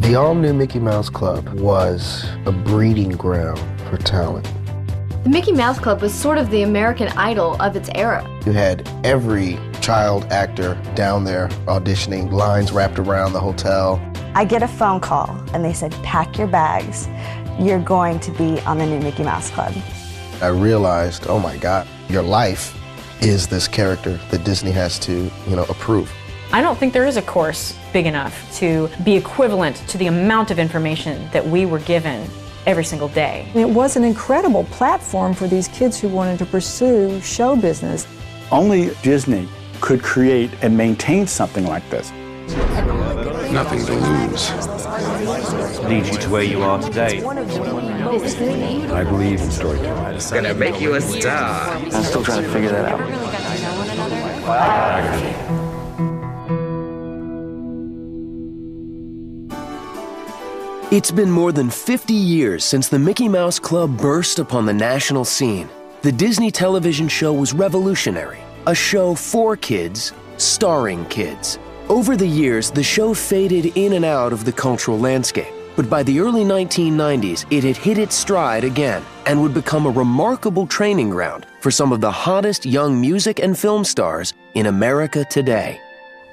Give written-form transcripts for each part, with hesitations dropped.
The all-new Mickey Mouse Club was a breeding ground for talent. The Mickey Mouse Club was sort of the American Idol of its era. You had every child actor down there auditioning, lines wrapped around the hotel. I get a phone call and they said, pack your bags. You're going to be on the new Mickey Mouse Club. I realized, oh my God, your life is this character that Disney has to, approve. I don't think there is a course big enough to be equivalent to the amount of information that we were given every single day. It was an incredible platform for these kids who wanted to pursue show business. Only Disney could create and maintain something like this. Nothing to lose. Leads you to where you are today. I believe in storytelling. It's gonna make you a star. I'm still trying to figure that out. Biography. It's been more than 50 years since the Mickey Mouse Club burst upon the national scene. The Disney television show was revolutionary, a show for kids, starring kids. Over the years, the show faded in and out of the cultural landscape, but by the early 1990s, it had hit its stride again and would become a remarkable training ground for some of the hottest young music and film stars in America today.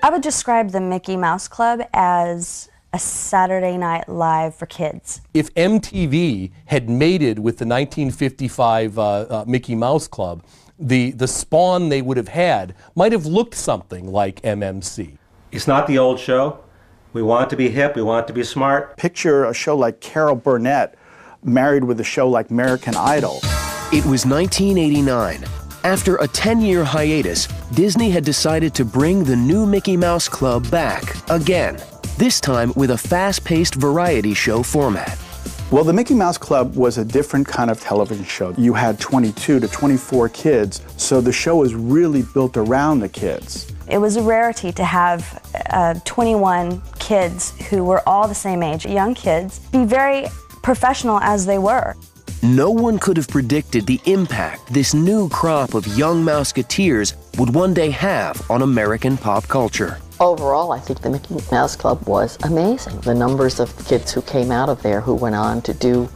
I would describe the Mickey Mouse Club as a Saturday Night Live for kids. If MTV had mated with the 1955 Mickey Mouse Club, the spawn they would have had might have looked something like MMC. It's not the old show. We want it to be hip, we want it to be smart. Picture a show like Carol Burnett married with a show like American Idol. It was 1989. After a 10-year hiatus, Disney had decided to bring the new Mickey Mouse Club back again, this time with a fast-paced variety show format. Well, the Mickey Mouse Club was a different kind of television show. You had 22 to 24 kids, so the show was really built around the kids. It was a rarity to have 21 kids who were all the same age, young kids, be very professional as they were. No one could have predicted the impact this new crop of young Mouseketeers would one day have on American pop culture. Overall, I think the Mickey Mouse Club was amazing. The numbers of kids who came out of there who went on to do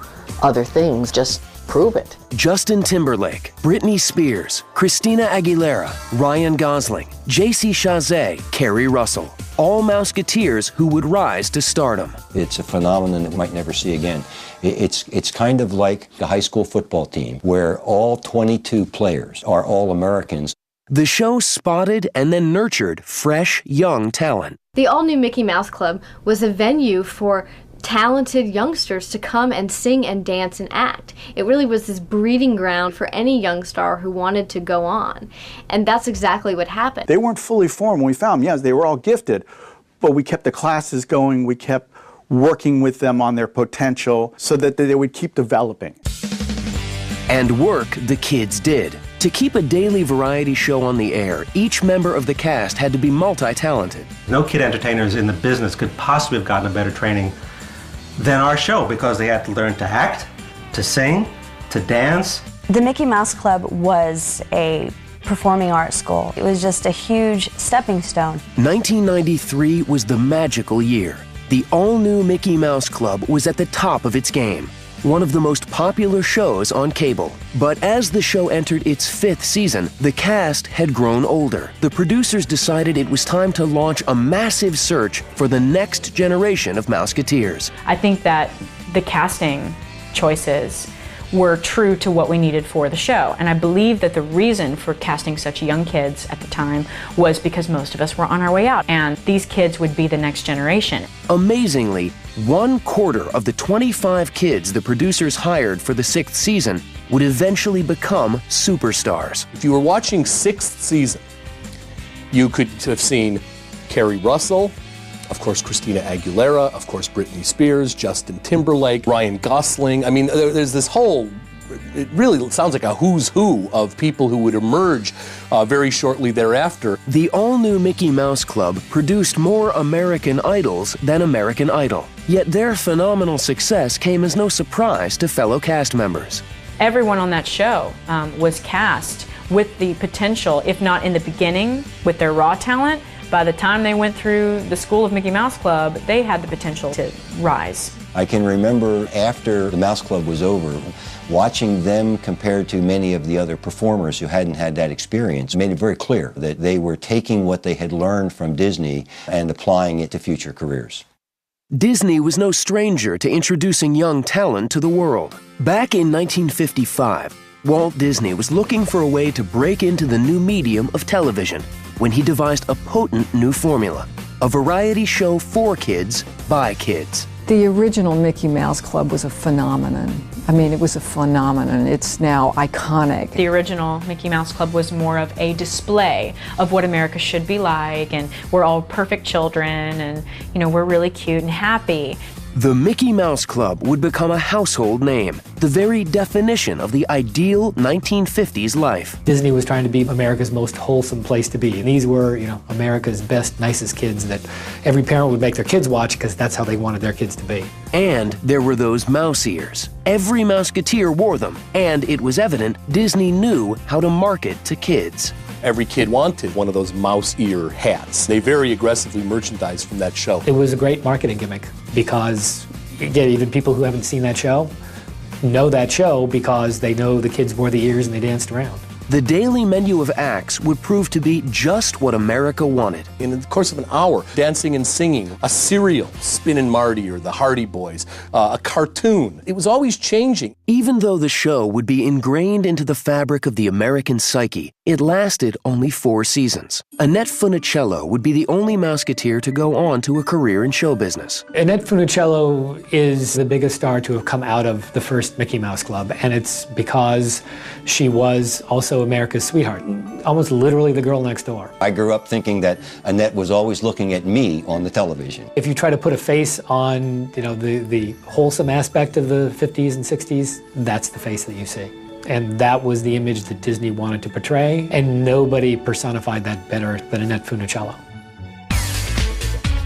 other things just prove it. Justin Timberlake, Britney Spears, Christina Aguilera, Ryan Gosling, J.C. Chazé, Kerry Russell. All Mouseketeers who would rise to stardom. It's a phenomenon that we might never see again. It's kind of like the high school football team, where all 22 players are all Americans. The show spotted and then nurtured fresh, young talent. The all-new Mickey Mouse Club was a venue for talented youngsters to come and sing and dance and act. It really was this breeding ground for any young star who wanted to go on. And that's exactly what happened. They weren't fully formed when we found them. Yes, they were all gifted, but we kept the classes going. We kept working with them on their potential so that they would keep developing. And work the kids did. To keep a daily variety show on the air, each member of the cast had to be multi-talented. No kid entertainers in the business could possibly have gotten a better training than our show, because they had to learn to act, to sing, to dance. The Mickey Mouse Club was a performing arts school. It was just a huge stepping stone. 1993 was the magical year. The all-new Mickey Mouse Club was at the top of its game, one of the most popular shows on cable. But as the show entered its 5th season, the cast had grown older. The producers decided it was time to launch a massive search for the next generation of Mouseketeers. I think that the casting choices were true to what we needed for the show. And I believe that the reason for casting such young kids at the time was because most of us were on our way out, and these kids would be the next generation. Amazingly, 1/4 of the 25 kids the producers hired for the 6th season would eventually become superstars. If you were watching 6th season, you could have seen Kerry Russell, of course Christina Aguilera, of course Britney Spears, Justin Timberlake, Ryan Gosling. I mean, there's this whole, it really sounds like a who's who of people who would emerge very shortly thereafter. The all-new Mickey Mouse Club produced more American Idols than American Idol. Yet their phenomenal success came as no surprise to fellow cast members. Everyone on that show was cast with the potential, if not in the beginning with their raw talent, by the time they went through the School of Mickey Mouse Club, they had the potential to rise. I can remember after the Mouse Club was over, watching them compared to many of the other performers who hadn't had that experience made it very clear that they were taking what they had learned from Disney and applying it to future careers. Disney was no stranger to introducing young talent to the world. Back in 1955, Walt Disney was looking for a way to break into the new medium of television when he devised a potent new formula, a variety show for kids by kids. The original Mickey Mouse Club was a phenomenon. I mean, it was a phenomenon. It's now iconic. The original Mickey Mouse Club was more of a display of what America should be like, and we're all perfect children, and, you know, we're really cute and happy. The Mickey Mouse Club would become a household name, the very definition of the ideal 1950s life. Disney was trying to be America's most wholesome place to be. And these were, you know, America's best, nicest kids that every parent would make their kids watch because that's how they wanted their kids to be. And there were those mouse ears. Every Mouseketeer wore them, and it was evident Disney knew how to market to kids. Every kid wanted one of those mouse ear hats. They very aggressively merchandised from that show. It was a great marketing gimmick because, again, even people who haven't seen that show know that show because they know the kids wore the ears and they danced around. The daily menu of acts would prove to be just what America wanted. In the course of an hour, dancing and singing, a cereal, Spin and Marty or the Hardy Boys, a cartoon. It was always changing. Even though the show would be ingrained into the fabric of the American psyche, it lasted only 4 seasons. Annette Funicello would be the only Mouseketeer to go on to a career in show business. Annette Funicello is the biggest star to have come out of the first Mickey Mouse Club, and it's because she was also America's sweetheart, almost literally the girl next door. I grew up thinking that Annette was always looking at me on the television. If you try to put a face on, you know, the wholesome aspect of the 50s and 60s, that's the face that you see. And that was the image that Disney wanted to portray, and nobody personified that better than Annette Funicello.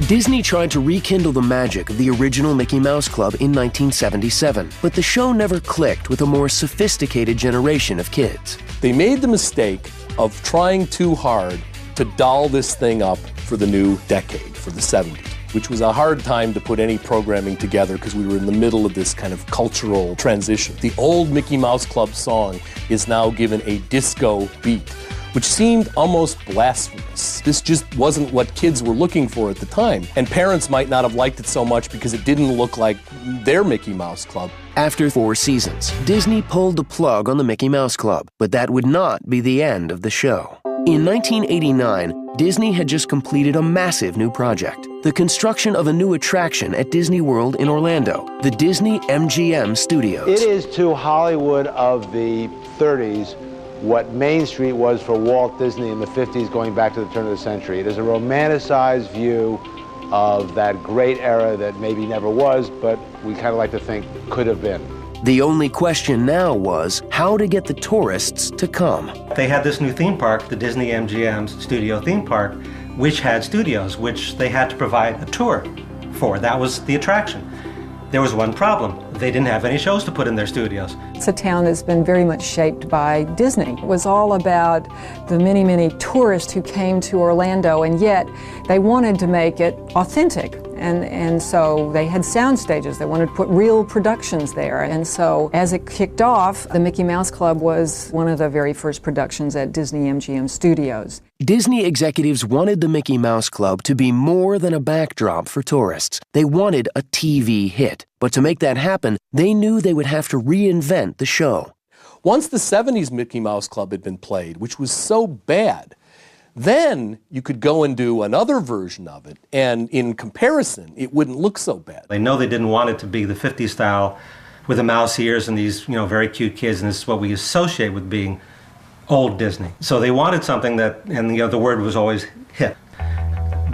Disney tried to rekindle the magic of the original Mickey Mouse Club in 1977, but the show never clicked with a more sophisticated generation of kids. They made the mistake of trying too hard to doll this thing up for the new decade, for the 70s, which was a hard time to put any programming together because we were in the middle of this kind of cultural transition. The old Mickey Mouse Club song is now given a disco beat, which seemed almost blasphemous. This just wasn't what kids were looking for at the time. And parents might not have liked it so much because it didn't look like their Mickey Mouse Club. After 4 seasons, Disney pulled the plug on the Mickey Mouse Club, but that would not be the end of the show. In 1989, Disney had just completed a massive new project, the construction of a new attraction at Disney World in Orlando, the Disney MGM Studios. It is to Hollywood of the 30s what Main Street was for Walt Disney in the 50s going back to the turn of the century. It is a romanticized view of that great era that maybe never was, but we kind of like to think could have been. The only question now was how to get the tourists to come. They had this new theme park, the Disney MGM Studio theme park, which had studios, which they had to provide a tour for. That was the attraction. There was one problem. They didn't have any shows to put in their studios. It's a town that's been very much shaped by Disney. It was all about the many, many tourists who came to Orlando, and yet they wanted to make it authentic. And so they had sound stages. They wanted to put real productions there. And so as it kicked off, the Mickey Mouse Club was one of the very first productions at Disney MGM Studios. Disney executives wanted the Mickey Mouse Club to be more than a backdrop for tourists. They wanted a TV hit. But to make that happen, they knew they would have to reinvent the show. Once the 70s Mickey Mouse Club had been played, which was so bad, then you could go and do another version of it, and in comparison, it wouldn't look so bad. They know they didn't want it to be the 50s style with the mouse ears and these, you know, very cute kids, and this is what we associate with being old Disney. So they wanted something that, and the word was always hip.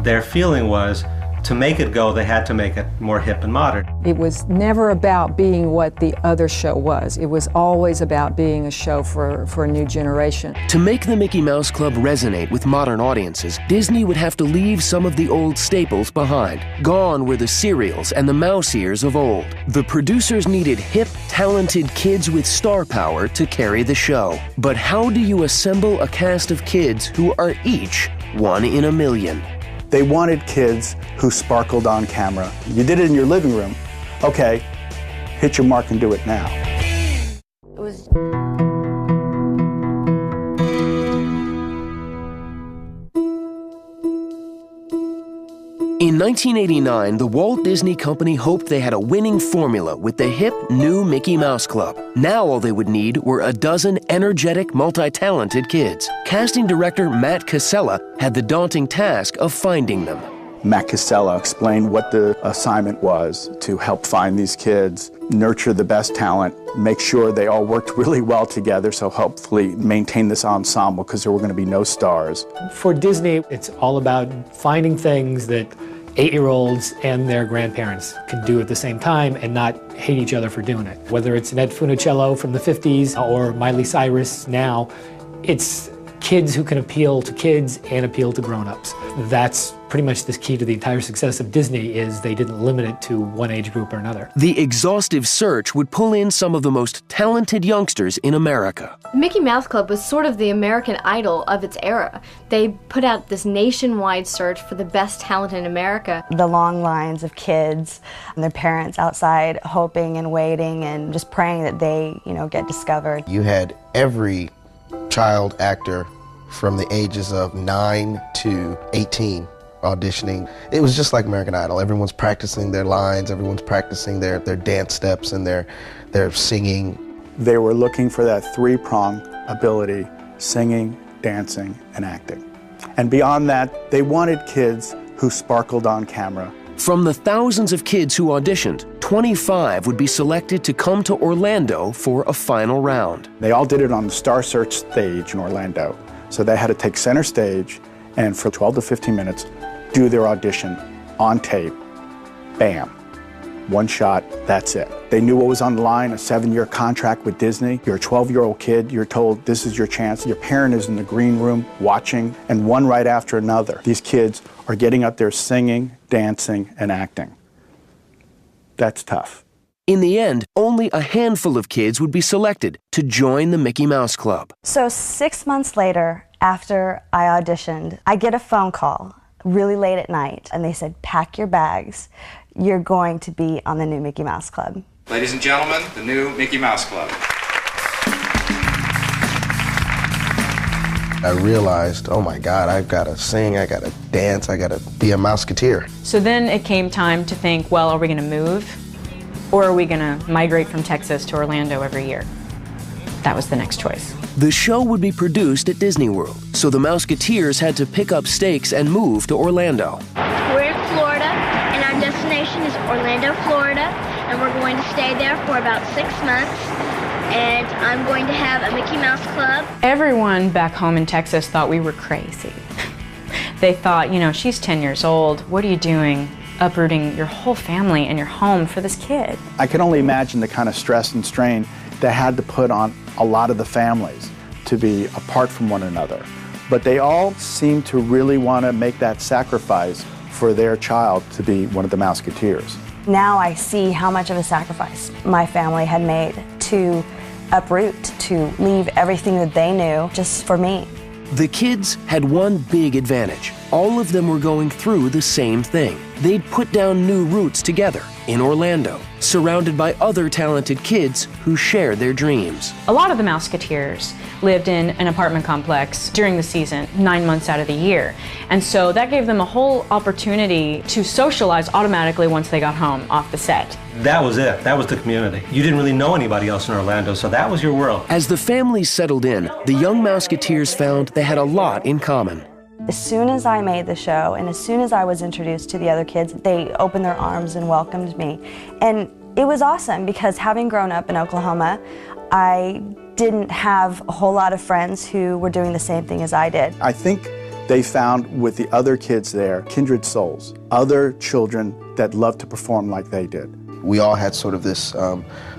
Their feeling was, to make it go, they had to make it more hip and modern. It was never about being what the other show was. It was always about being a show for a new generation. To make the Mickey Mouse Club resonate with modern audiences, Disney would have to leave some of the old staples behind. Gone were the cereals and the mouse ears of old. The producers needed hip, talented kids with star power to carry the show. But how do you assemble a cast of kids who are each one in a million? They wanted kids who sparkled on camera. You did it in your living room. Okay, hit your mark and do it now. It was In 1989, the Walt Disney Company hoped they had a winning formula with the hip new Mickey Mouse Club. Now all they would need were a dozen energetic, multi-talented kids. Casting director Matt Casella had the daunting task of finding them. Matt Casella explained what the assignment was to help find these kids, nurture the best talent, make sure they all worked really well together, so hopefully maintain this ensemble because there were going to be no stars. For Disney, it's all about finding things that 8-year-olds and their grandparents can do at the same time and not hate each other for doing it. Whether it's Ned Funicello from the 50s or Miley Cyrus now, it's kids who can appeal to kids and appeal to grown-ups. That's pretty much the key to the entire success of Disney, is they didn't limit it to one age group or another. The exhaustive search would pull in some of the most talented youngsters in America. Mickey Mouse Club was sort of the American Idol of its era. They put out this nationwide search for the best talent in America. the long lines of kids and their parents outside hoping and waiting and just praying that they, get discovered. You had every child actor from the ages of 9 to 18 auditioning. It was just like American Idol. Everyone's practicing their lines, everyone's practicing their dance steps and their singing. They were looking for that three-pronged ability: singing, dancing, and acting. And beyond that, they wanted kids who sparkled on camera. From the thousands of kids who auditioned, 25 would be selected to come to Orlando for a final round. They all did it on the Star Search stage in Orlando. So they had to take center stage and for 12 to 15 minutes, do their audition on tape. Bam. One shot, that's it. They knew what was on the line, a 7-year contract with Disney. You're a 12-year-old kid, you're told this is your chance. Your parent is in the green room watching, and one right after another. These kids are getting up there singing, dancing, and acting. That's tough. In the end, only a handful of kids would be selected to join the Mickey Mouse Club. So 6 months later, after I auditioned, I get a phone call really late at night, and they said, pack your bags. You're going to be on the new Mickey Mouse Club. Ladies and gentlemen, the new Mickey Mouse Club. I realized, oh my God, I've got to sing, I got to dance, I got to be a Mouseketeer. So then it came time to think, well, are we going to move? Or are we going to migrate from Texas to Orlando every year? That was the next choice. The show would be produced at Disney World, so the Mouseketeers had to pick up stakes and move to Orlando. We're in Florida, and our destination is Orlando, Florida, and we're going to stay there for about 6 months, and I'm going to have a Mickey Mouse Club. Everyone back home in Texas thought we were crazy. They thought, she's 10 years old. What are you doing, uprooting your whole family and your home for this kid? I can only imagine the kind of stress and strain they had to put on a lot of the families to be apart from one another. But they all seem to really want to make that sacrifice for their child to be one of the Mouseketeers. Now I see how much of a sacrifice my family had made to uproot, to leave everything that they knew just for me. The kids had one big advantage. All of them were going through the same thing. They'd put down new roots together in Orlando, surrounded by other talented kids who shared their dreams. A lot of the Mouseketeers lived in an apartment complex during the season, 9 months out of the year. And so that gave them a whole opportunity to socialize automatically once they got home off the set. That was it. That was the community. You didn't really know anybody else in Orlando, so that was your world. As the families settled in, the young Mouseketeers found they had a lot in common. As soon as I made the show and as soon as I was introduced to the other kids, they opened their arms and welcomed me. And it was awesome because having grown up in Oklahoma, I didn't have a whole lot of friends who were doing the same thing as I did. I think they found with the other kids there kindred souls, other children that loved to perform like they did. We all had sort of this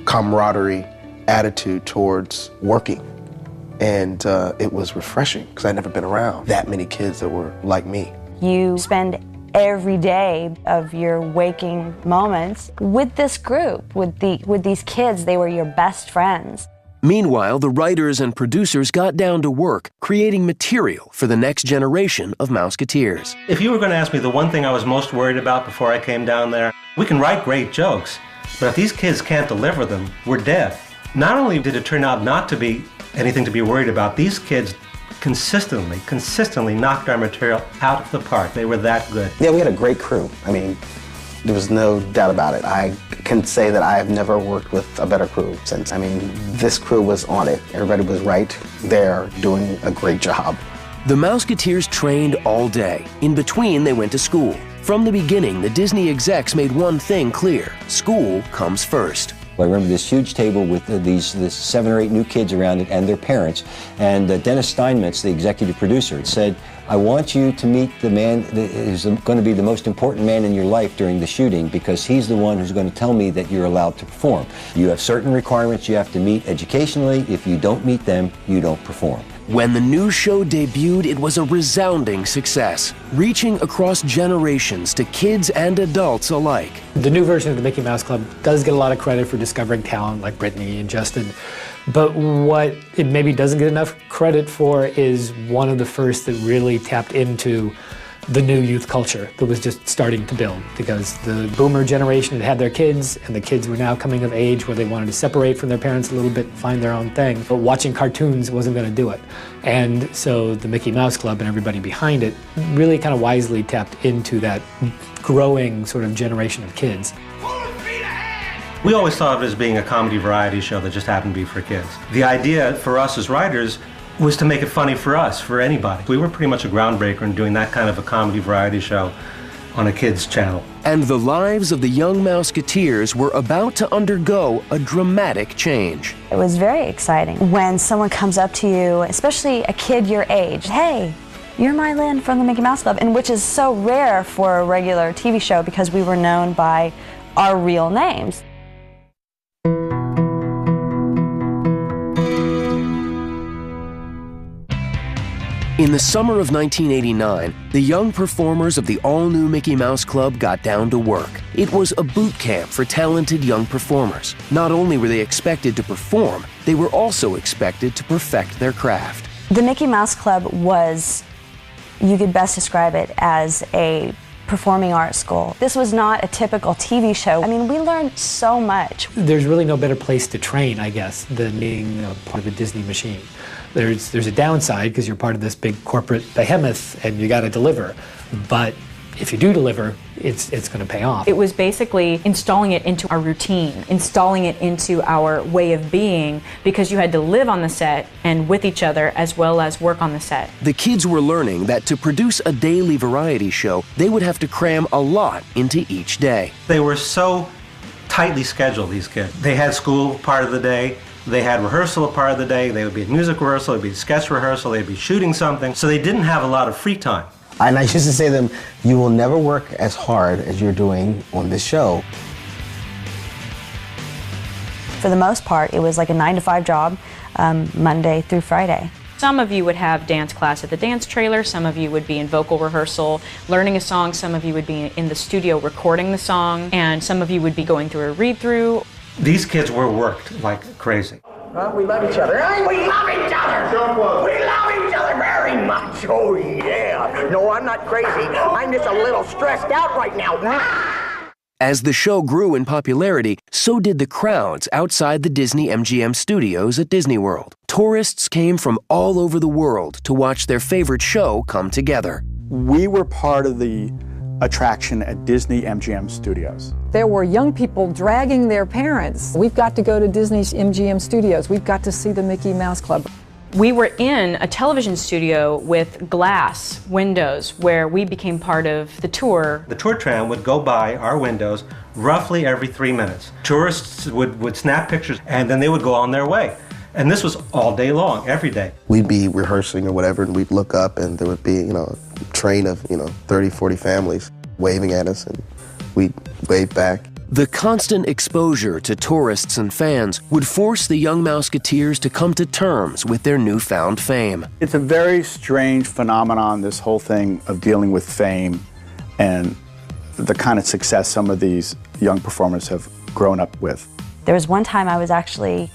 camaraderie attitude towards working. And it was refreshing because I'd never been around that many kids that were like me. You spend every day of your waking moments with this group, with these kids. They were your best friends. Meanwhile, the writers and producers got down to work, creating material for the next generation of Mouseketeers. If you were going to ask me the one thing I was most worried about before I came down there, we can write great jokes, but if these kids can't deliver them, we're dead. Not only did it turn out not to be anything to be worried about, these kids consistently knocked our material out of the park. They were that good. Yeah, we had a great crew. I mean, there was no doubt about it. I can say that I have never worked with a better crew since. I mean, this crew was on it. Everybody was right there doing a great job. The Mouseketeers trained all day. In between, they went to school. From the beginning, the Disney execs made one thing clear: school comes first. I remember this huge table with these 7 or 8 new kids around it and their parents, and Dennis Steinmetz, the executive producer, said, I want you to meet the man that is going to be the most important man in your life during the shooting, because he's the one who's going to tell me that you're allowed to perform. You have certain requirements you have to meet educationally. If you don't meet them, you don't perform. When the new show debuted, it was a resounding success, reaching across generations to kids and adults alike. The new version of the Mickey Mouse Club does get a lot of credit for discovering talent like Brittany and Justin, but what it maybe doesn't get enough credit for is one of the first that really tapped into the new youth culture that was just starting to build, because the boomer generation had had their kids, and the kids were now coming of age where they wanted to separate from their parents a little bit, find their own thing, but watching cartoons wasn't going to do it. And so the Mickey Mouse Club and everybody behind it really kind of wisely tapped into that growing sort of generation of kids. We always thought of it as being a comedy variety show that just happened to be for kids. The idea for us as writers was to make it funny for us, for anybody. We were pretty much a groundbreaker in doing that kind of a comedy variety show on a kids' channel. And the lives of the young Mouseketeers were about to undergo a dramatic change. It was very exciting when someone comes up to you, especially a kid your age, hey, you're Mylin from the Mickey Mouse Club, and which is so rare for a regular TV show because we were known by our real names. In the summer of 1989, the young performers of the all-new Mickey Mouse Club got down to work. It was a boot camp for talented young performers. Not only were they expected to perform, they were also expected to perfect their craft. The Mickey Mouse Club was, you could best describe it as a performing arts school. This was not a typical TV show. I mean, we learned so much. There's really no better place to train, I guess, than being part of a Disney machine. There's a downside because you're part of this big corporate behemoth and you got to deliver. But if you do deliver, it's going to pay off. It was basically installing it into our routine, installing it into our way of being, because you had to live on the set and with each other as well as work on the set. The kids were learning that to produce a daily variety show, they would have to cram a lot into each day. They were so tightly scheduled, these kids. They had school part of the day. They had rehearsal a part of the day. They would be at music rehearsal, they'd be at sketch rehearsal, they'd be shooting something. So they didn't have a lot of free time. And I used to say to them, you will never work as hard as you're doing on this show. For the most part, it was like a 9-to-5 job, Monday through Friday. Some of you would have dance class at the dance trailer, some of you would be in vocal rehearsal, learning a song, some of you would be in the studio recording the song, and some of you would be going through a read-through. These kids were worked like crazy. We love each other. We love each other. We love each other very much. Oh, yeah. No, I'm not crazy. I'm just a little stressed out right now. As the show grew in popularity, so did the crowds outside the Disney MGM studios at Disney World. Tourists came from all over the world to watch their favorite show come together. We were part of the attraction at Disney MGM Studios. There were young people dragging their parents. We've got to go to Disney's MGM Studios. We've got to see the Mickey Mouse Club. We were in a television studio with glass windows where we became part of the tour. The tour tram would go by our windows roughly every 3 minutes. Tourists would snap pictures and then they would go on their way. And this was all day long, every day. We'd be rehearsing or whatever, and we'd look up, and there would be, a train of, 30, 40 families waving at us, and we'd wave back. The constant exposure to tourists and fans would force the young Mouseketeers to come to terms with their newfound fame. It's a very strange phenomenon, this whole thing of dealing with fame and the kind of success some of these young performers have grown up with. There was one time I was actually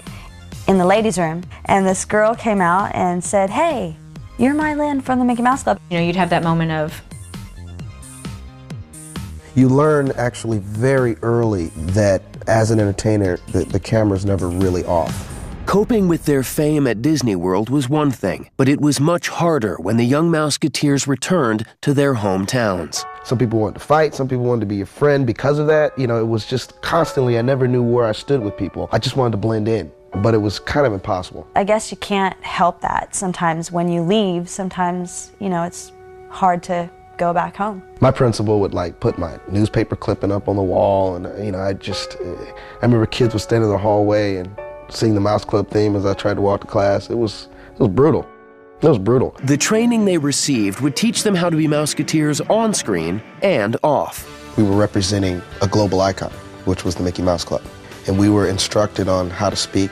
in the ladies' room, and this girl came out and said, "Hey, you're Mylin from the Mickey Mouse Club." You know, you'd have that moment of, you learn actually very early that as an entertainer, the camera's never really off. Coping with their fame at Disney World was one thing, but it was much harder when the young Mouseketeers returned to their hometowns. Some people wanted to fight, some people wanted to be a friend because of that. You know, it was just constantly, I never knew where I stood with people. I just wanted to blend in, but it was kind of impossible. I guess you can't help that. Sometimes when you leave, sometimes, you know, it's hard to go back home. My principal would like put my newspaper clipping up on the wall, and you know, I remember kids would stand in the hallway and sing the Mouse Club theme as I tried to walk to class. It was brutal. It was brutal. The training they received would teach them how to be Mouseketeers on screen and off. We were representing a global icon, which was the Mickey Mouse Club. And we were instructed on how to speak,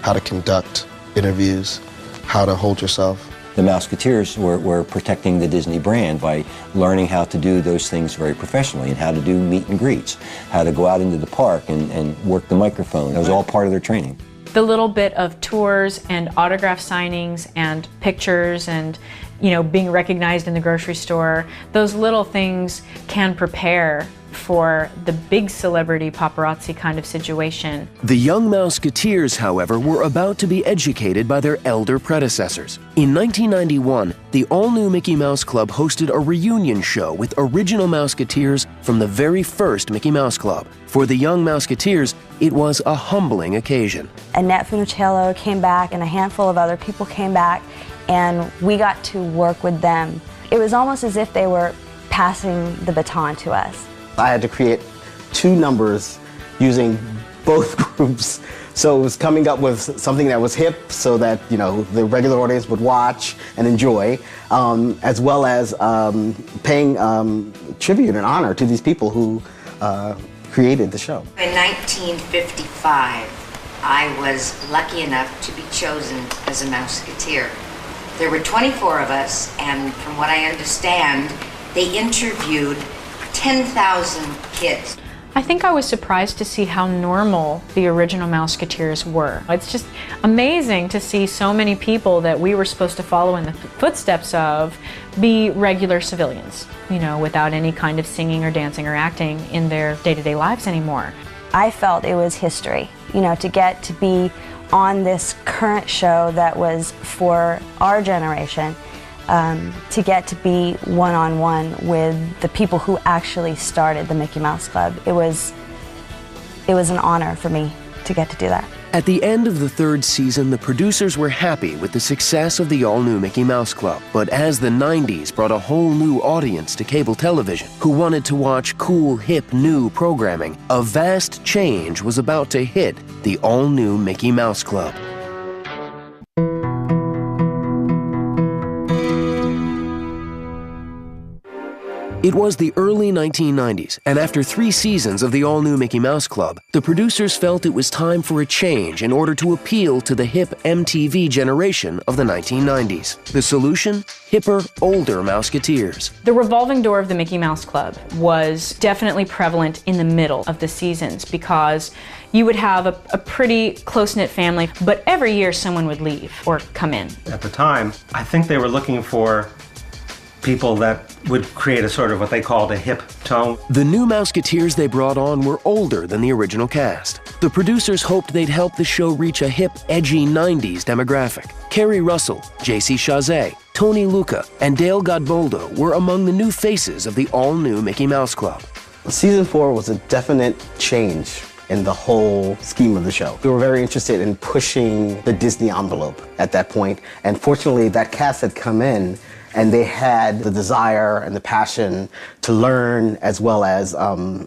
how to conduct interviews, how to hold yourself. The Mouseketeers were protecting the Disney brand by learning how to do those things very professionally and how to do meet and greets, how to go out into the park and work the microphone. That was all part of their training. the little bit of tours and autograph signings and pictures and, you know, being recognized in the grocery store, those little things can prepare for the big celebrity paparazzi kind of situation. The young Mouseketeers, however, were about to be educated by their elder predecessors. In 1991, the all-new Mickey Mouse Club hosted a reunion show with original Mouseketeers from the very first Mickey Mouse Club. For the young Mouseketeers, it was a humbling occasion. Annette Funicello came back and a handful of other people came back, and we got to work with them. It was almost as if they were passing the baton to us. I had to create 2 numbers using both groups. So it was coming up with something that was hip so that, you know, the regular audience would watch and enjoy, as well as paying tribute and honor to these people who created the show. In 1955, I was lucky enough to be chosen as a Mouseketeer. There were 24 of us, and from what I understand, they interviewed 10,000 kids. I think I was surprised to see how normal the original Mouseketeers were. It's just amazing to see so many people that we were supposed to follow in the footsteps of be regular civilians, you know, without any kind of singing or dancing or acting in their day-to-day lives anymore. I felt it was history, you know, to get to be on this current show that was for our generation. To get to be one-on-one with the people who actually started the Mickey Mouse Club. It was an honor for me to get to do that. At the end of the 3rd season, the producers were happy with the success of the all-new Mickey Mouse Club. But as the 90s brought a whole new audience to cable television who wanted to watch cool, hip, new programming, a vast change was about to hit the all-new Mickey Mouse Club. It was the early 1990s, and after 3 seasons of the all-new Mickey Mouse Club, the producers felt it was time for a change in order to appeal to the hip MTV generation of the 1990s. The solution? Hipper, older Mouseketeers. The revolving door of the Mickey Mouse Club was definitely prevalent in the middle of the seasons because you would have a pretty close-knit family, but every year someone would leave or come in. At the time, I think they were looking for people that would create a sort of what they called a hip tone. The new Mouseketeers they brought on were older than the original cast. The producers hoped they'd help the show reach a hip, edgy 90s demographic. Kerry Russell, J.C. Chazet, Tony Luca, and Dale Godboldo were among the new faces of the all-new Mickey Mouse Club. Season 4 was a definite change in the whole scheme of the show. We were very interested in pushing the Disney envelope at that point, and fortunately that cast had come in and they had the desire and the passion to learn as well as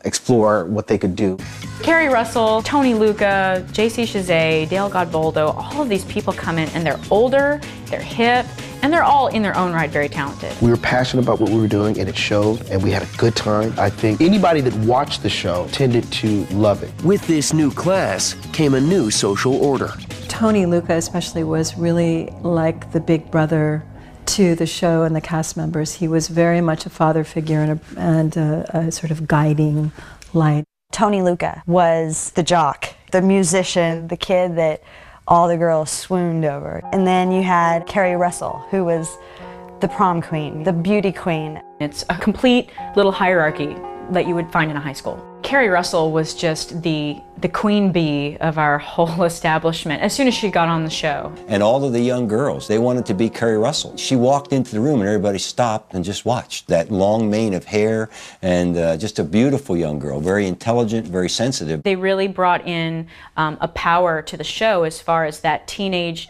explore what they could do. Kerry Russell, Tony Luca, J.C. Chazet, Dale Godboldo, all of these people come in and they're older, they're hip, and they're all in their own right very talented. We were passionate about what we were doing and it showed, and we had a good time. I think anybody that watched the show tended to love it. With this new class came a new social order. Tony Luca especially was really like the big brother to the show and the cast members. He was very much a father figure and a sort of guiding light. Tony Luca was the jock, the musician, the kid that all the girls swooned over. And then you had Carrie Russell, who was the prom queen, the beauty queen. It's a complete little hierarchy that you would find in a high school. Carrie Russell was just the queen bee of our whole establishment as soon as she got on the show. And all of the young girls, they wanted to be Carrie Russell. She walked into the room and everybody stopped and just watched. That long mane of hair and just a beautiful young girl, very intelligent, very sensitive. They really brought in a power to the show as far as that teenage,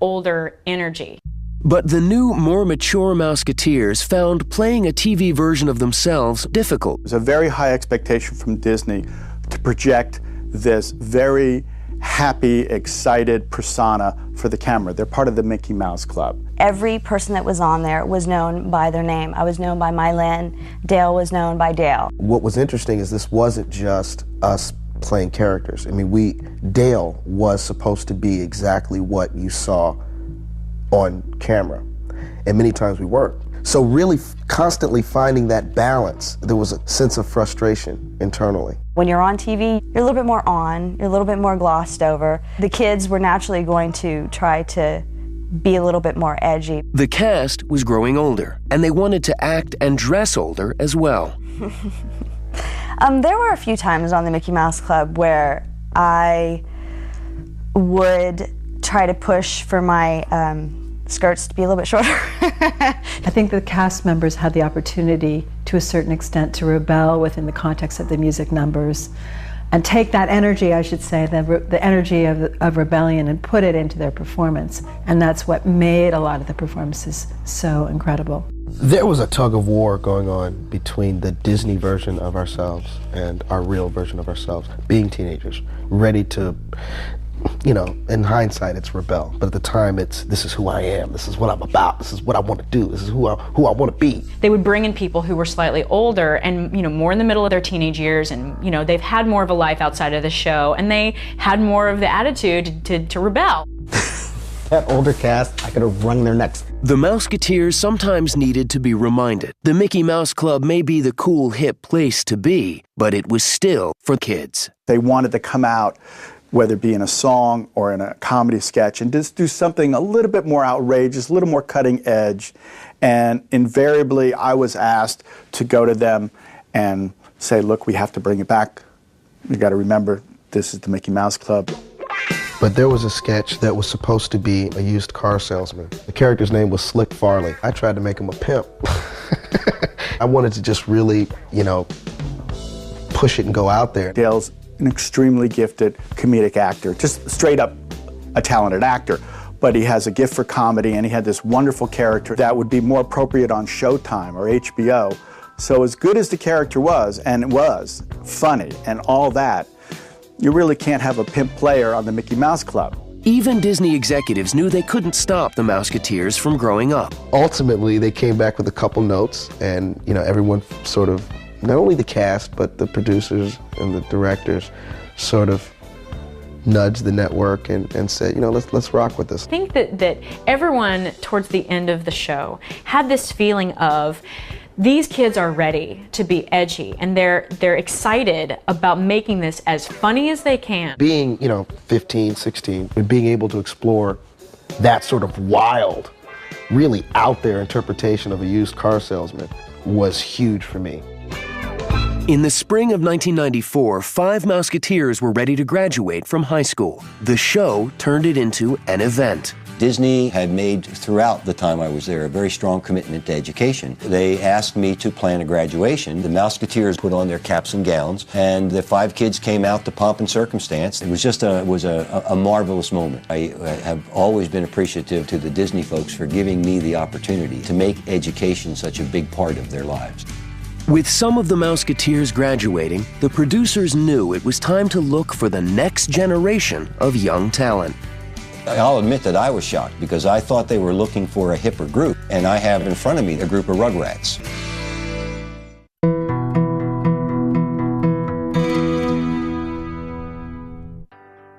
older energy. But the new, more mature Mouseketeers found playing a TV version of themselves difficult. There's a very high expectation from Disney to project this very happy, excited persona for the camera. They're part of the Mickey Mouse Club. Every person that was on there was known by their name. I was known by Mylan. Dale was known by Dale. What was interesting is this wasn't just us playing characters. I mean, Dale was supposed to be exactly what you saw on camera, and many times we weren't. So really constantly finding that balance, there was a sense of frustration internally. When you're on TV, you're a little bit more on, you're a little bit more glossed over. The kids were naturally going to try to be a little bit more edgy. The cast was growing older, and they wanted to act and dress older as well. There were a few times on the Mickey Mouse Club where I would try to push for my skirts to be a little bit shorter. I think the cast members had the opportunity to a certain extent to rebel within the context of the music numbers and take that energy, I should say, the energy of rebellion, and put it into their performance. And that's what made a lot of the performances so incredible. There was a tug of war going on between the Disney version of ourselves and our real version of ourselves, being teenagers, ready to, you know, in hindsight, it's rebel. But at the time, this is who I am. This is what I'm about. This is what I want to do. This is who I want to be. They would bring in people who were slightly older and, you know, more in the middle of their teenage years, and, you know, they've had more of a life outside of the show, and they had more of the attitude to rebel. That older cast, I could have wrung their necks. The Mouseketeers sometimes needed to be reminded. The Mickey Mouse Club may be the cool, hip place to be, but it was still for kids. They wanted to come out, whether it be in a song or in a comedy sketch, and just do something a little bit more outrageous, a little more cutting edge. And invariably, I was asked to go to them and say, look, we have to bring it back. You got to remember, this is the Mickey Mouse Club. But there was a sketch that was supposed to be a used car salesman. The character's name was Slick Farley. I tried to make him a pimp. I wanted to just really, you know, push it and go out there. Dale's an extremely gifted comedic actor, just straight up a talented actor. But he has a gift for comedy, and he had this wonderful character that would be more appropriate on Showtime or HBO. So as good as the character was, and it was funny and all that, you really can't have a pimp player on the Mickey Mouse Club. Even Disney executives knew they couldn't stop the Mouseketeers from growing up. Ultimately, they came back with a couple notes, and, you know, everyone sort of, not only the cast, but the producers and the directors sort of nudged the network and said, you know, let's rock with this. I think that everyone towards the end of the show had this feeling of, these kids are ready to be edgy, and they're excited about making this as funny as they can. Being, you know, 15, 16, and being able to explore that sort of wild, really out there interpretation of a used car salesman was huge for me. In the spring of 1994, 5 Mouseketeers were ready to graduate from high school. The show turned it into an event. Disney had made, throughout the time I was there, a very strong commitment to education. They asked me to plan a graduation. The Mouseketeers put on their caps and gowns, and the 5 kids came out to pomp and circumstance. It was just a marvelous moment. I have always been appreciative to the Disney folks for giving me the opportunity to make education such a big part of their lives. With some of the Mouseketeers graduating, the producers knew it was time to look for the next generation of young talent. I'll admit that I was shocked because I thought they were looking for a hipper group, and I have in front of me a group of Rugrats.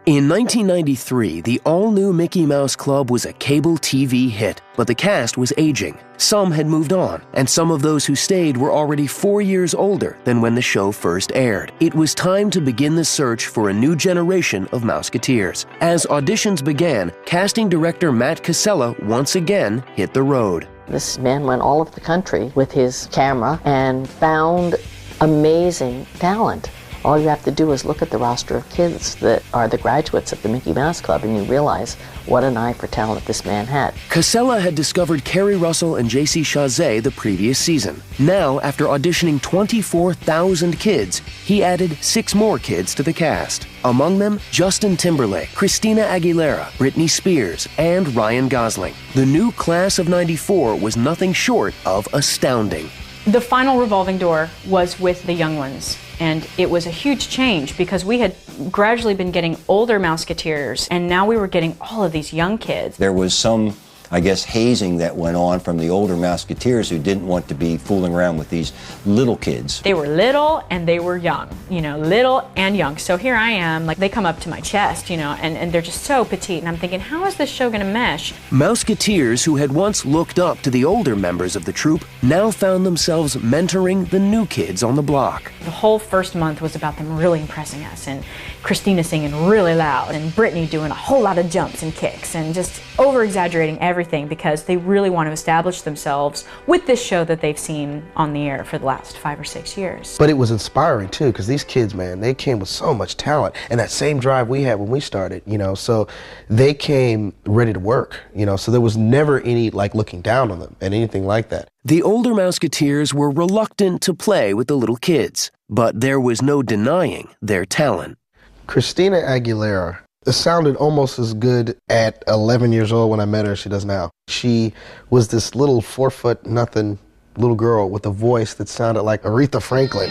In 1993, the all-new Mickey Mouse Club was a cable TV hit, but the cast was aging. Some had moved on, and some of those who stayed were already 4 years older than when the show first aired. It was time to begin the search for a new generation of Mouseketeers. As auditions began, casting director Matt Casella once again hit the road. This man went all over the country with his camera and found amazing talent. All you have to do is look at the roster of kids that are the graduates of the Mickey Mouse Club, and you realize what an eye for talent this man had. Casella had discovered Kerry Russell and J.C. Chazé the previous season. Now, after auditioning 24,000 kids, he added 6 more kids to the cast. Among them, Justin Timberlake, Christina Aguilera, Britney Spears, and Ryan Gosling. The new class of '94 was nothing short of astounding. The final revolving door was with the young ones, and it was a huge change because we had gradually been getting older Mouseketeers, and now we were getting all of these young kids. There was some, I guess, hazing that went on from the older Mouseketeers who didn't want to be fooling around with these little kids. They were little and they were young, little and young. So here I am, like they come up to my chest, and they're just so petite, and I'm thinking, how is this show gonna mesh? Mouseketeers who had once looked up to the older members of the troupe now found themselves mentoring the new kids on the block. The whole first month was about them really impressing us, and Christina singing really loud, and Britney doing a whole lot of jumps and kicks, and just over-exaggerating everything because they really want to establish themselves with this show that they've seen on the air for the last 5 or 6 years. But it was inspiring too, because these kids, man, they came with so much talent, and that same drive we had when we started, so they came ready to work, so there was never any looking down on them and anything like that. The older Mouseketeers were reluctant to play with the little kids, but there was no denying their talent. Christina Aguilera sounded almost as good at 11 years old when I met her as she does now. She was this little 4'0" little girl with a voice that sounded like Aretha Franklin.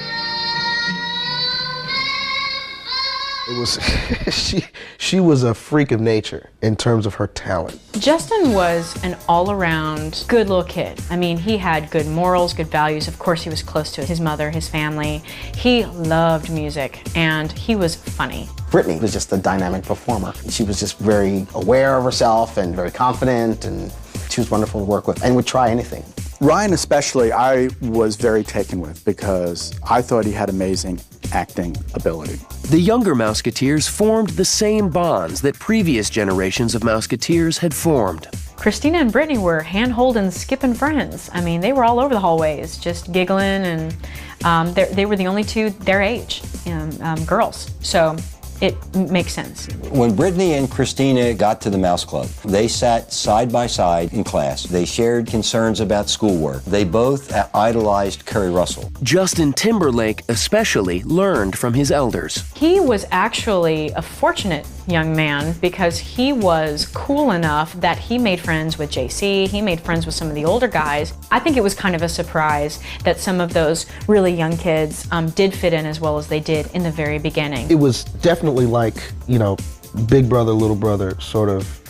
It was she was a freak of nature in terms of her talent. Justin was an all-around good little kid. I mean, he had good morals, good values. Of course, he was close to his mother, his family. He loved music, and he was funny. Britney was just a dynamic performer. She was just very aware of herself and very confident, and she was wonderful to work with and would try anything. Ryan especially, I was very taken with because I thought he had amazing acting ability. The younger Mouseketeers formed the same bonds that previous generations of Mouseketeers had formed. Christina and Britney were hand-holding, skipping friends. I mean, they were all over the hallways, just giggling, and they were the only two their age, girls. So it makes sense. When Britney and Christina got to the Mouse Club, they sat side by side in class. They shared concerns about schoolwork. They both idolized Kerry Russell. Justin Timberlake especially learned from his elders. He was actually a fortunate young man because he was cool enough that he made friends with JC, he made friends with some of the older guys. I think it was kind of a surprise that some of those really young kids did fit in as well as they did in the very beginning. It was definitely like, big brother, little brother, sort of,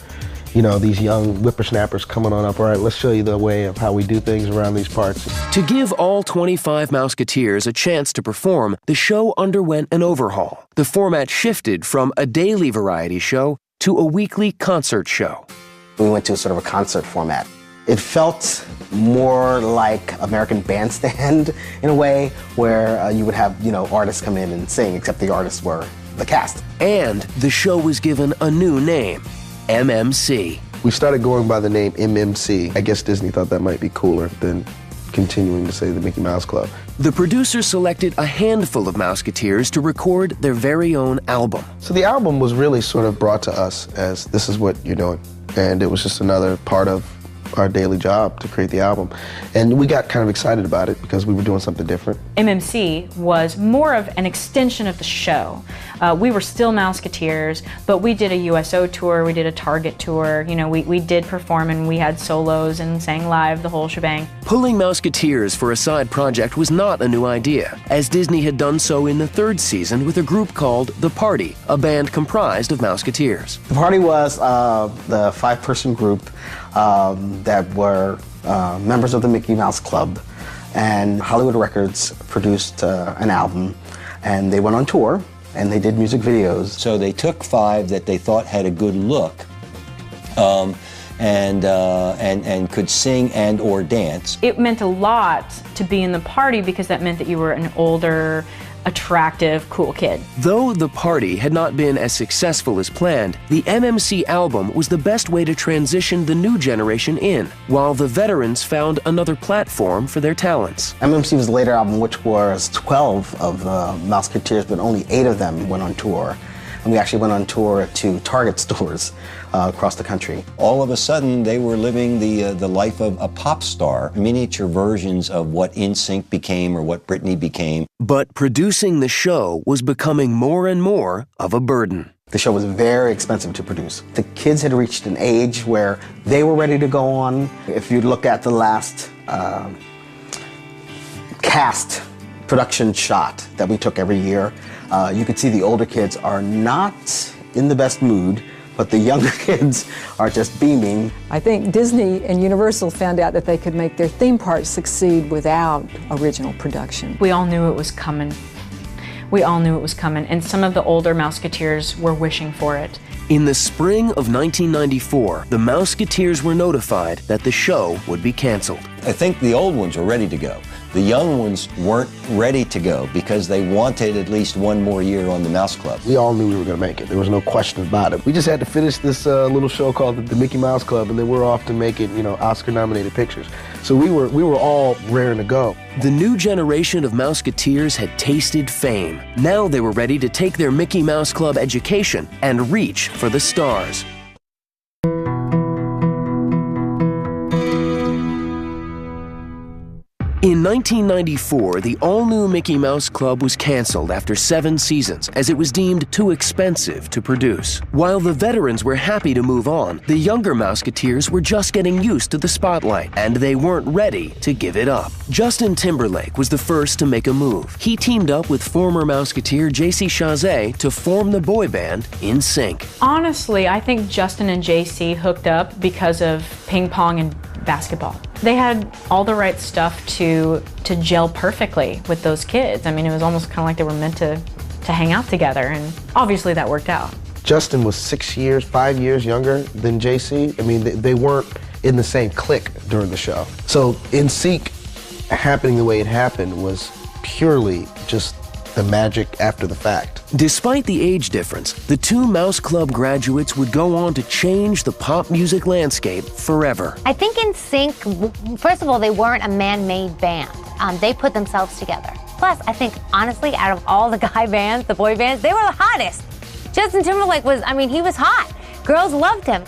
these young whippersnappers coming on up. All right, let's show you the way of how we do things around these parts. To give all 25 Mouseketeers a chance to perform, the show underwent an overhaul. The format shifted from a daily variety show to a weekly concert show. We went to sort of a concert format. It felt more like American Bandstand in a way, where you would have, artists come in and sing, except the artists were the cast. And the show was given a new name, MMC. We started going by the name MMC. I guess Disney thought that might be cooler than continuing to say the Mickey Mouse Club. The producers selected a handful of Mouseketeers to record their very own album. So the album was really sort of brought to us as, this is what you're doing. And it was just another part of our daily job to create the album. And we got kind of excited about it because we were doing something different. MMC was more of an extension of the show. We were still Mouseketeers, but we did a USO tour, we did a Target tour, we did perform, and we had solos and sang live, the whole shebang. Pulling Mouseketeers for a side project was not a new idea, as Disney had done so in the 3rd season with a group called The Party, a band comprised of Mouseketeers. The Party was the 5-person group that were members of the Mickey Mouse Club, and Hollywood Records produced an album, and they went on tour, and they did music videos. So they took 5 that they thought had a good look, and could sing and or dance. It meant a lot to be in the party because that meant that you were an older, attractive, cool kid. Though the party had not been as successful as planned, the MMC album was the best way to transition the new generation in, while the veterans found another platform for their talents. MMC was the later album, which was 12 of the Mouseketeers, but only 8 of them went on tour. And we actually went on tour to Target stores across the country. All of a sudden, they were living the life of a pop star, miniature versions of what NSYNC became or what Britney became. But producing the show was becoming more and more of a burden. The show was very expensive to produce. The kids had reached an age where they were ready to go on. If you look at the last cast production shot that we took every year, you could see the older kids are not in the best mood, but the younger kids are just beaming. I think Disney and Universal found out that they could make their theme parks succeed without original production. We all knew it was coming. We all knew it was coming, and some of the older Mouseketeers were wishing for it. In the spring of 1994, the Mouseketeers were notified that the show would be canceled. I think the old ones were ready to go. The young ones weren't ready to go because they wanted at least one more year on the Mouse Club. We all knew we were going to make it. There was no question about it. We just had to finish this little show called the Mickey Mouse Club, and then we're off to make it, Oscar-nominated pictures. So we were all raring to go. The new generation of Mouseketeers had tasted fame. Now they were ready to take their Mickey Mouse Club education and reach for the stars. In 1994, the all-new Mickey Mouse Club was canceled after 7 seasons as it was deemed too expensive to produce. While the veterans were happy to move on, the younger Mouseketeers were just getting used to the spotlight, and they weren't ready to give it up. Justin Timberlake was the first to make a move. He teamed up with former Mouseketeer JC Chasez to form the boy band NSYNC. Honestly, I think Justin and JC hooked up because of ping pong and basketball. They had all the right stuff to gel perfectly with those kids. I mean, it was almost kind of like they were meant to hang out together, and obviously that worked out. Justin was 5 years younger than JC. I mean, they weren't in the same clique during the show. So NSYNC happening the way it happened was purely just the magic after the fact. Despite the age difference, the 2 Mouse Club graduates would go on to change the pop music landscape forever. I think NSYNC, first of all, they weren't a man-made band. They put themselves together. Plus, I think, honestly, out of all the guy bands, the boy bands, they were the hottest. Justin Timberlake he was hot. Girls loved him.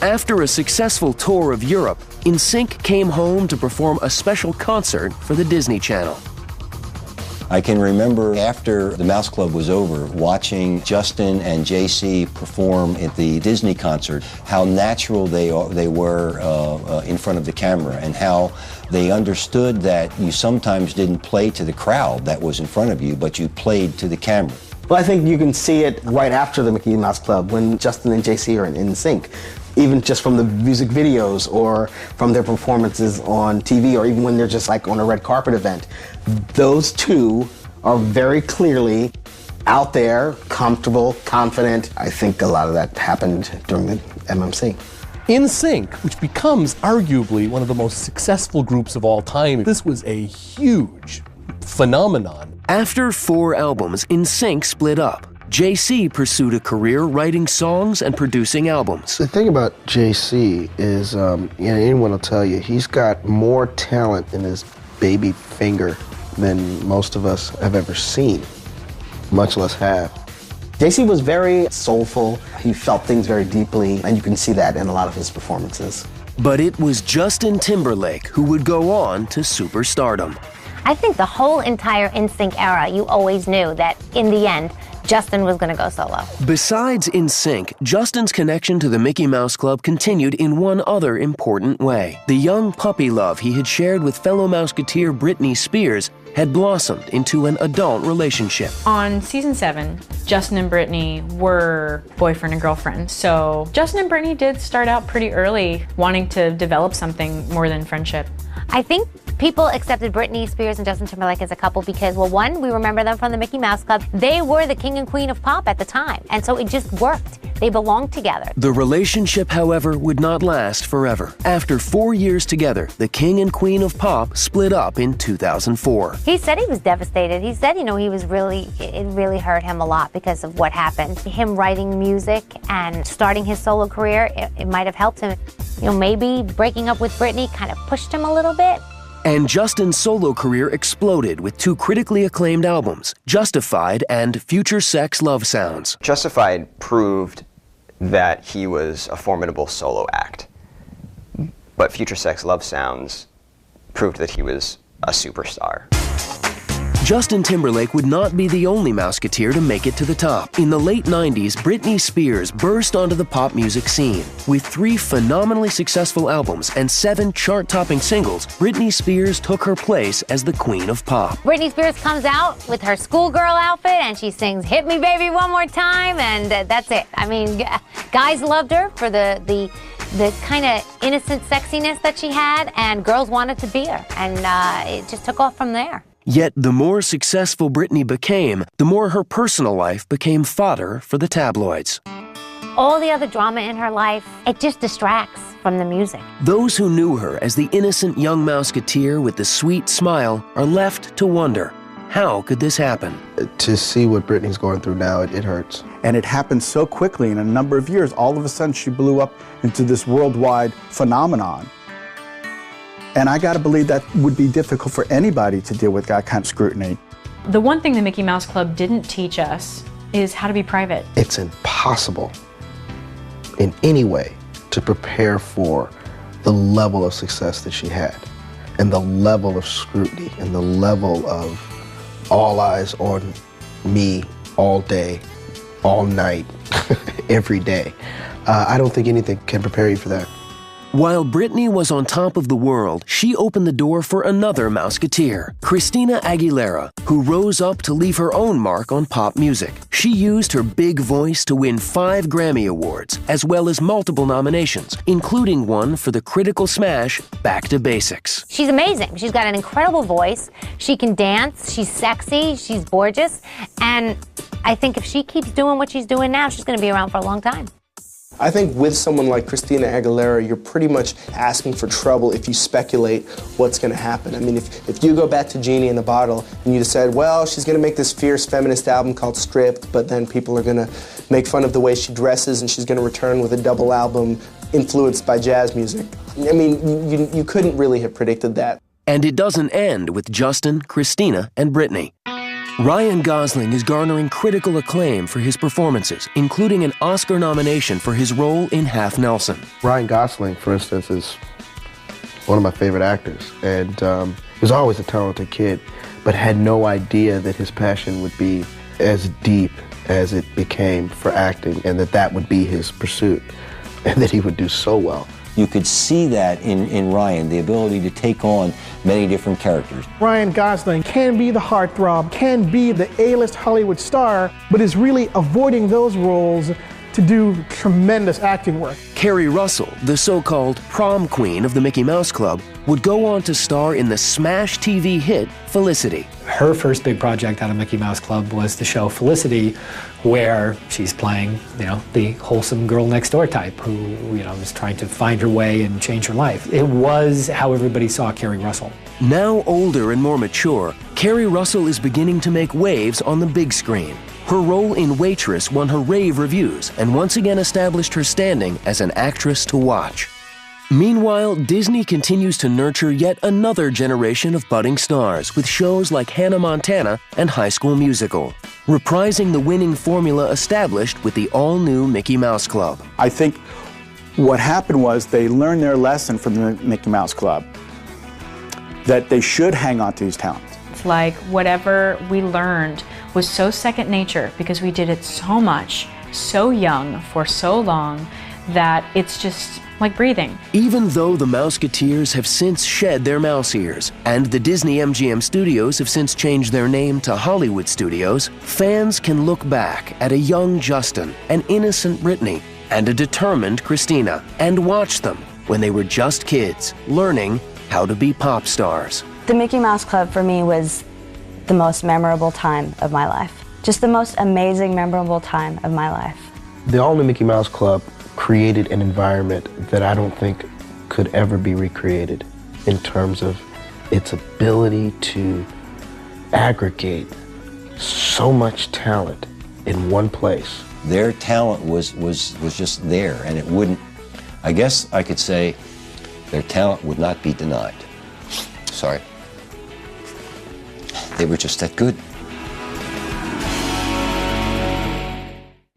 After a successful tour of Europe, NSYNC came home to perform a special concert for the Disney Channel. I can remember after the Mouse Club was over, watching Justin and JC perform at the Disney concert, how natural they were in front of the camera, and how they understood that you sometimes didn't play to the crowd that was in front of you, but you played to the camera. Well, I think you can see it right after the Mickey Mouse Club when Justin and JC are in sync. Even just from the music videos or from their performances on TV, or even when they're just like on a red carpet event. Those 2 are very clearly out there, comfortable, confident. I think a lot of that happened during the MMC. NSYNC, which becomes arguably one of the most successful groups of all time, this was a huge phenomenon. After 4 albums, NSYNC split up. JC pursued a career writing songs and producing albums. The thing about JC is, anyone will tell you, he's got more talent in his baby finger than most of us have ever seen, much less have. JC was very soulful. He felt things very deeply, and you can see that in a lot of his performances. But it was Justin Timberlake who would go on to superstardom. I think the whole entire NSYNC era, you always knew that in the end, Justin was going to go solo. Besides NSYNC, Justin's connection to the Mickey Mouse Club continued in one other important way. The young puppy love he had shared with fellow Mouseketeer Britney Spears had blossomed into an adult relationship. On season 7, Justin and Britney were boyfriend and girlfriend. So Justin and Britney did start out pretty early wanting to develop something more than friendship. I think People accepted Britney Spears and Justin Timberlake as a couple because, well, one, we remember them from the Mickey Mouse Club. They were the king and queen of pop at the time, and so it just worked. They belonged together. The relationship, however, would not last forever. After 4 years together, the king and queen of pop split up in 2004. He said he was devastated. He said, it really hurt him a lot because of what happened. Him writing music and starting his solo career, it might have helped him. Maybe breaking up with Britney kind of pushed him a little bit. And Justin's solo career exploded with 2 critically acclaimed albums, Justified and Future Sex Love Sounds. Justified proved that he was a formidable solo act, but Future Sex Love Sounds proved that he was a superstar. Justin Timberlake would not be the only Mouseketeer to make it to the top. In the late 90s, Britney Spears burst onto the pop music scene. With 3 phenomenally successful albums and 7 chart-topping singles, Britney Spears took her place as the queen of pop. Britney Spears comes out with her schoolgirl outfit and she sings "Hit Me Baby One More Time," and that's it. I mean, guys loved her for the kind of innocent sexiness that she had, and girls wanted to be her, and it just took off from there. Yet the more successful Britney became, the more her personal life became fodder for the tabloids. All the other drama in her life, it just distracts from the music. Those who knew her as the innocent young Mouseketeer with the sweet smile are left to wonder, how could this happen? To see what Britney's going through now, it hurts. And it happened so quickly in a number of years. All of a sudden, she blew up into this worldwide phenomenon. And I gotta believe that would be difficult for anybody to deal with that kind of scrutiny. The one thing the Mickey Mouse Club didn't teach us is how to be private. It's impossible in any way to prepare for the level of success that she had, and the level of scrutiny, and the level of all eyes on me all day, all night, every day. I don't think anything can prepare you for that. While Britney was on top of the world, she opened the door for another Mouseketeer, Christina Aguilera, who rose up to leave her own mark on pop music. She used her big voice to win 5 Grammy Awards, as well as multiple nominations, including one for the critical smash, Back to Basics. She's amazing. She's got an incredible voice. She can dance. She's sexy. She's gorgeous. And I think if she keeps doing what she's doing now, she's going to be around for a long time. I think with someone like Christina Aguilera, you're pretty much asking for trouble if you speculate what's going to happen. I mean, if you go back to Genie in the Bottle and you decide, well, she's going to make this fierce feminist album called Stripped, but then people are going to make fun of the way she dresses and she's going to return with a double album influenced by jazz music. I mean, you couldn't really have predicted that. And it doesn't end with Justin, Christina, and Britney. Ryan Gosling is garnering critical acclaim for his performances, including an Oscar nomination for his role in Half Nelson. Ryan Gosling, for instance, is one of my favorite actors, and he was always a talented kid, but had no idea that his passion would be as deep as it became for acting, and that would be his pursuit, and that he would do so well. You could see that in Ryan, the ability to take on many different characters. Ryan Gosling can be the heartthrob, can be the A-list Hollywood star, but is really avoiding those roles to do tremendous acting work. Kerry Russell, the so-called prom queen of the Mickey Mouse Club, would go on to star in the smash TV hit Felicity. Her first big project out of Mickey Mouse Club was the show Felicity, where she's playing, the wholesome girl next door type who, is trying to find her way and change her life. It was how everybody saw Kerry Russell. Now older and more mature, Kerry Russell is beginning to make waves on the big screen. Her role in Waitress won her rave reviews and once again established her standing as an actress to watch. Meanwhile, Disney continues to nurture yet another generation of budding stars with shows like Hannah Montana and High School Musical, reprising the winning formula established with the all-new Mickey Mouse Club. I think what happened was they learned their lesson from the Mickey Mouse Club, that they should hang on to these talents. It's like whatever we learned was so second nature because we did it so much, so young, for so long, that it's just like breathing. Even though the Mouseketeers have since shed their mouse ears, and the Disney MGM studios have since changed their name to Hollywood Studios, fans can look back at a young Justin, an innocent Britney, and a determined Christina, and watch them when they were just kids, learning how to be pop stars. The Mickey Mouse Club for me was the most memorable time of my life. Just the most amazing, memorable time of my life. The All New Mickey Mouse Club created an environment that I don't think could ever be recreated in terms of its ability to aggregate so much talent in one place. Their talent was just there, and it wouldn't, I guess I could say, their talent would not be denied. Sorry. They were just that good.